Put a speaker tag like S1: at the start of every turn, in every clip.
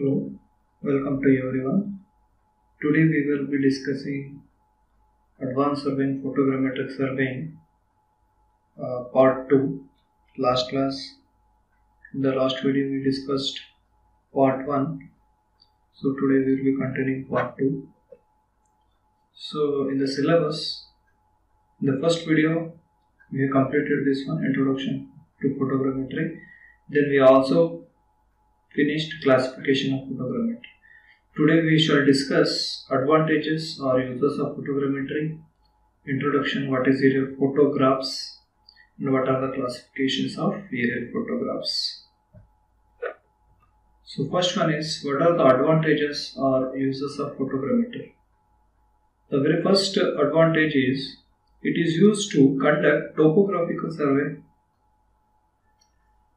S1: Hello, welcome to everyone. Today we will be discussing Advanced Surveying Photogrammetric Surveying Part 2. Last class, in the last video we discussed Part 1. So today we will be continuing Part 2. So in the syllabus, in the first video we have completed this one, Introduction to Photogrammetry. Then we also finished Classification of Photogrammetry. Today we shall discuss advantages or uses of photogrammetry, introduction, what is aerial photographs, and what are the classifications of aerial photographs. So first one is, what are the advantages or uses of photogrammetry? The very first advantage is, it is used to conduct topographical survey.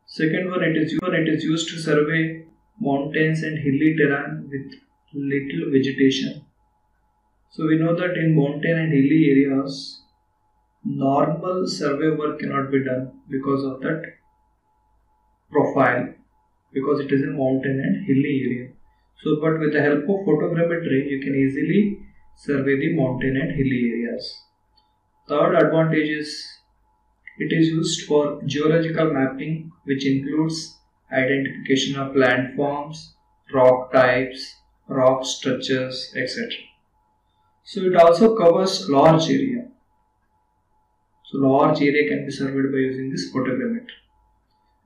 S1: Second one, it is used to survey mountains and hilly terrain with little vegetation. So we know that in mountain and hilly areas, normal survey work cannot be done because of that profile, because it is a mountain and hilly area. So but with the help of photogrammetry, you can easily survey the mountain and hilly areas. Third advantage is, it is used for geological mapping, which includes identification of landforms, rock types, rock structures, etc. So it also covers large area. So large area can be surveyed by using this photogrammetry.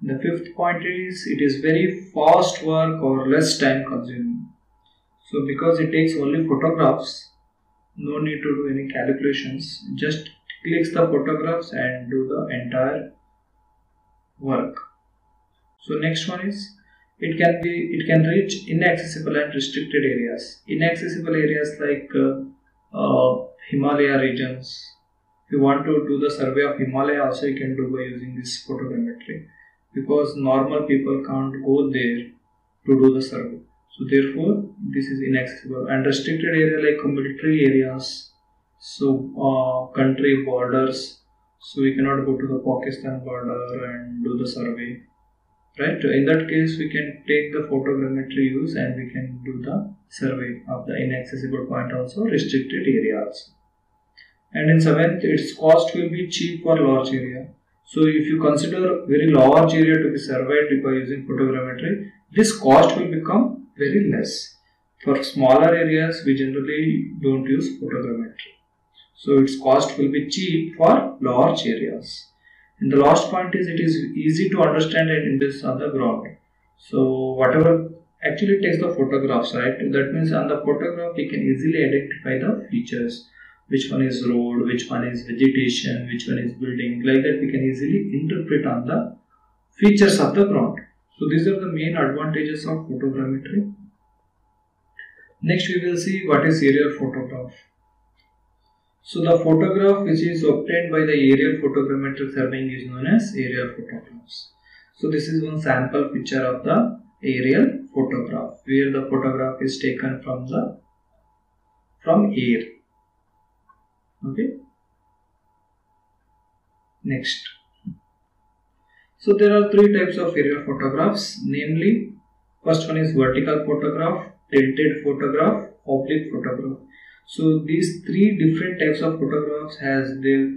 S1: The fifth point is, it is very fast work or less time consuming. So because it takes only photographs, no need to do any calculations, just clicks the photographs and do the entire work. So next one is, it can reach inaccessible and restricted areas. Inaccessible areas like Himalaya regions. If you want to do the survey of Himalaya also, you can do by using this photogrammetry, because normal people can't go there to do the survey. So therefore this is inaccessible. And restricted area like military areas, so country borders, so we cannot go to the Pakistan border and do the survey, right? In that case we can take the photogrammetry use and we can do the survey of the inaccessible point also, restricted area also. And in seventh, its cost will be cheap for large area. So if you consider very large area to be surveyed by using photogrammetry, this cost will become very less. For smaller areas, we generally don't use photogrammetry. So its cost will be cheap for large areas. And the last point is, it is easy to understand and induce on the ground. So whatever actually takes the photographs, right? That means on the photograph we can easily identify the features. Which one is road, which one is vegetation, which one is building. Like that we can easily interpret on the features of the ground. So these are the main advantages of photogrammetry. Next we will see what is aerial photograph. So the photograph which is obtained by the aerial photogrammetric surveying is known as aerial photographs. So this is one sample picture of the aerial photograph, where the photograph is taken from air. Okay. Next. So there are three types of aerial photographs, namely, first one is vertical photograph, tilted photograph, oblique photograph. So these three different types of photographs has their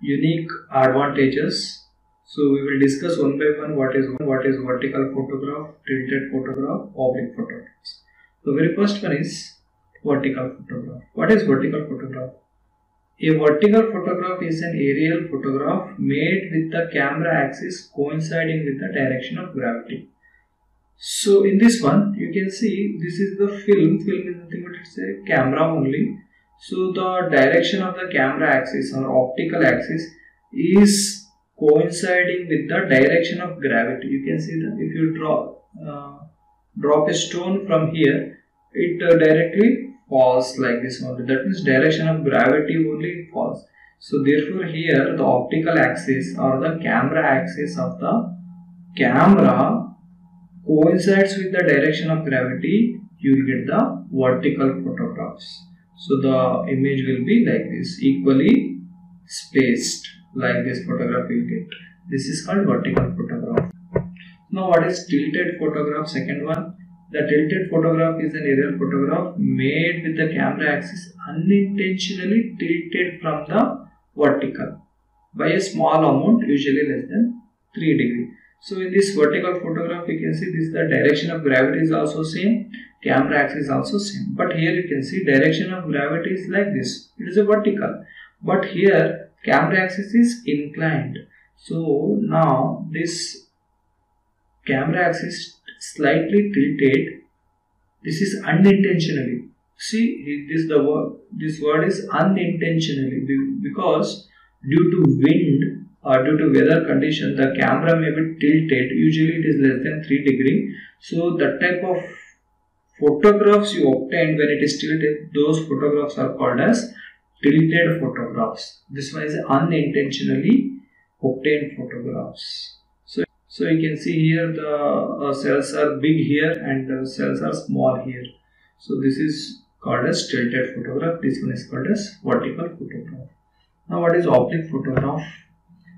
S1: unique advantages. So we will discuss one by one what is vertical photograph, tilted photograph, oblique photographs. The very first one is vertical photograph. What is vertical photograph? A vertical photograph is an aerial photograph made with the camera axis coinciding with the direction of gravity. So in this one, you can see this is the film. Film is nothing but it's a camera only. So the direction of the camera axis or optical axis is coinciding with the direction of gravity. You can see that if you drop a stone from here, it directly falls like this only. That means direction of gravity only falls. So therefore here the optical axis or the camera axis of the camera coincides with the direction of gravity, you will get the vertical photographs. So the image will be like this, equally spaced, like this photograph you will get. This is called vertical photograph. Now what is tilted photograph? Second one, The tilted photograph is an aerial photograph made with the camera axis unintentionally tilted from the vertical by a small amount, usually less than 3 degrees. So in this vertical photograph, you can see this the direction of gravity is also same, camera axis is also same. But here you can see direction of gravity is like this. It is a vertical. But here camera axis is inclined. So now this camera axis slightly tilted. This is unintentionally. See, this word is unintentionally because due to wind or due to weather condition, the camera may be tilted. Usually it is less than 3 degrees. So the type of photographs you obtain when it is tilted, those photographs are called as tilted photographs. This one is unintentionally obtained photographs. So you can see here the cells are big here and the cells are small here. So this is called as tilted photograph. This one is called as vertical photograph. Now what is oblique photograph?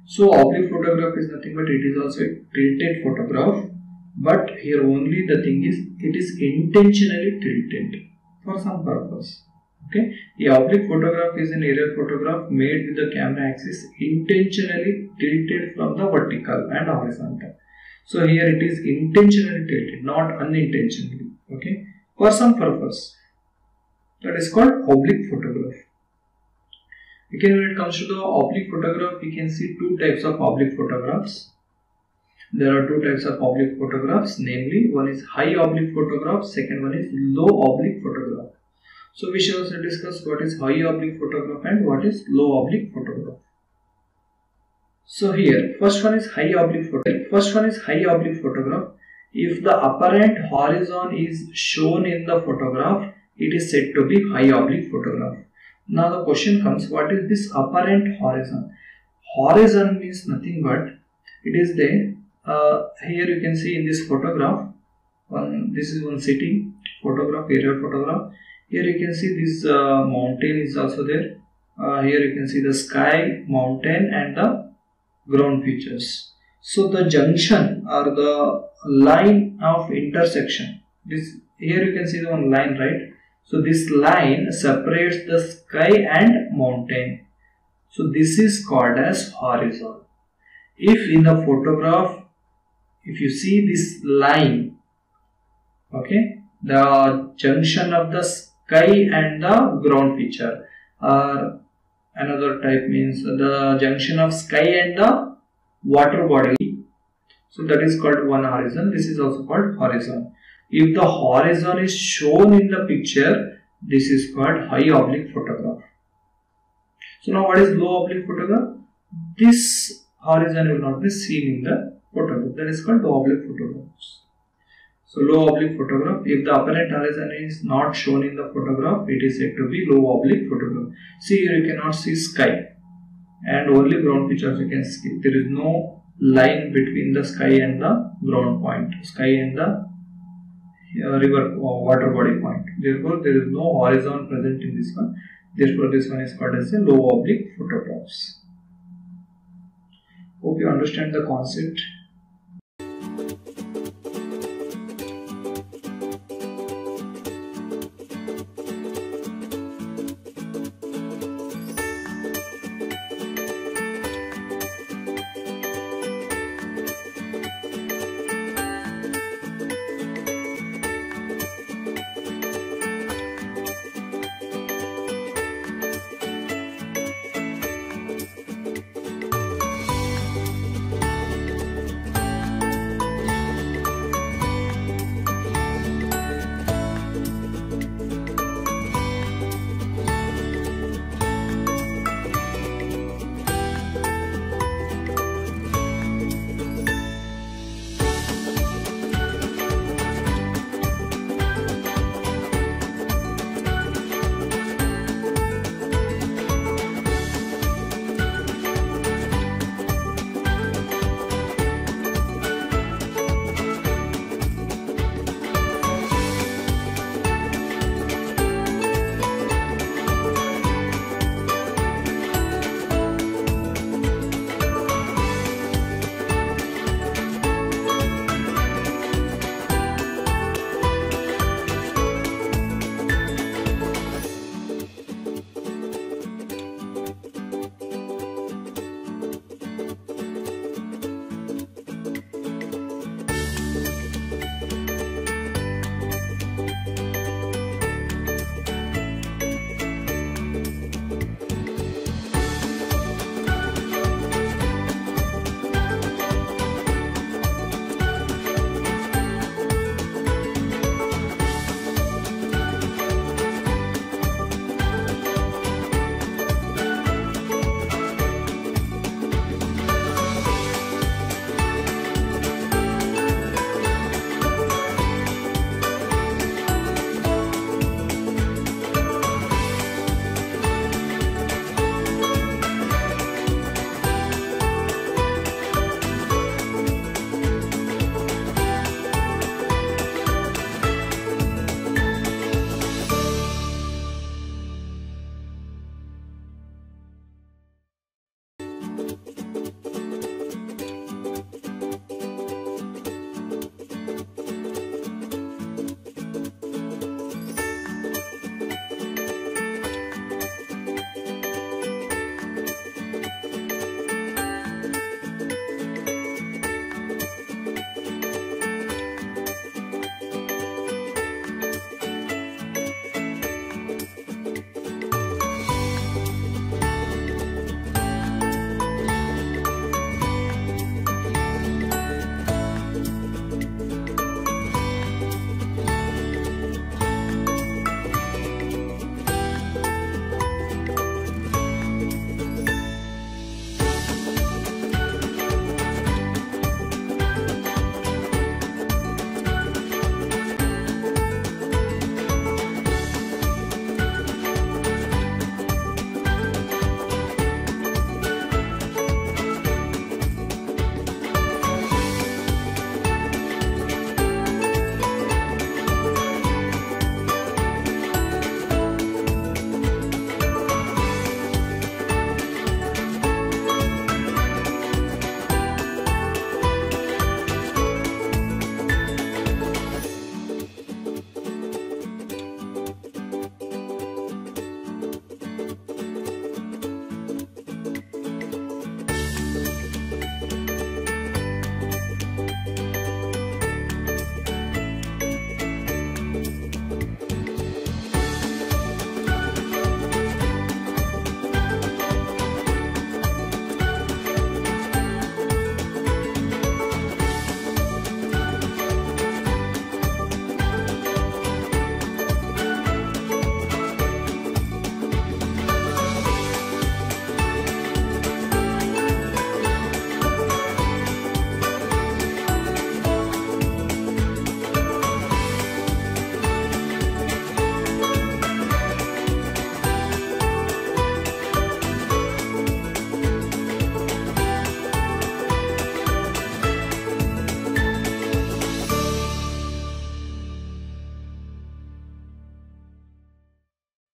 S1: So oblique photograph is nothing but it is also a tilted photograph. But here only the thing is it is intentionally tilted for some purpose. Okay, the oblique photograph is an aerial photograph made with the camera axis intentionally tilted from the vertical and horizontal. So here it is intentionally tilted, not unintentionally. Okay, for some purpose. That is called oblique photograph. Again, when it comes to the oblique photograph, we can see two types of oblique photographs. There are two types of oblique photographs, namely one is high oblique photograph, second one is low oblique photograph. So we shall also discuss what is high oblique photograph and what is low oblique photograph. So here, first one is high oblique photograph. If the apparent horizon is shown in the photograph, it is said to be high oblique photograph. Now the question comes, what is this apparent horizon? Horizon means nothing but it is there. Here you can see in this photograph, this is one city photograph, aerial photograph. Here you can see this mountain is also there. Here you can see the sky, mountain and the ground features. So the junction or the line of intersection, this here you can see the one line, right? So this line separates the sky and mountain. So this is called as horizon. If in the photograph, if you see this line, okay, the junction of the sky and the ground feature, or another type means the junction of sky and the water body. So that is called one horizon. This is also called horizon. If the horizon is shown in the picture, this is called high oblique photograph. So now what is low oblique photograph? This horizon will not be seen in the photograph. That is called low oblique photographs. So low oblique photograph, if the apparent horizon is not shown in the photograph, it is said to be low oblique photograph. See here you cannot see sky and only ground features you can see. There is no line between the sky and the ground point, sky and the river or water body point. Therefore, there is no horizon present in this one. Therefore, this one is called as a low oblique photographs. Hope you understand the concept.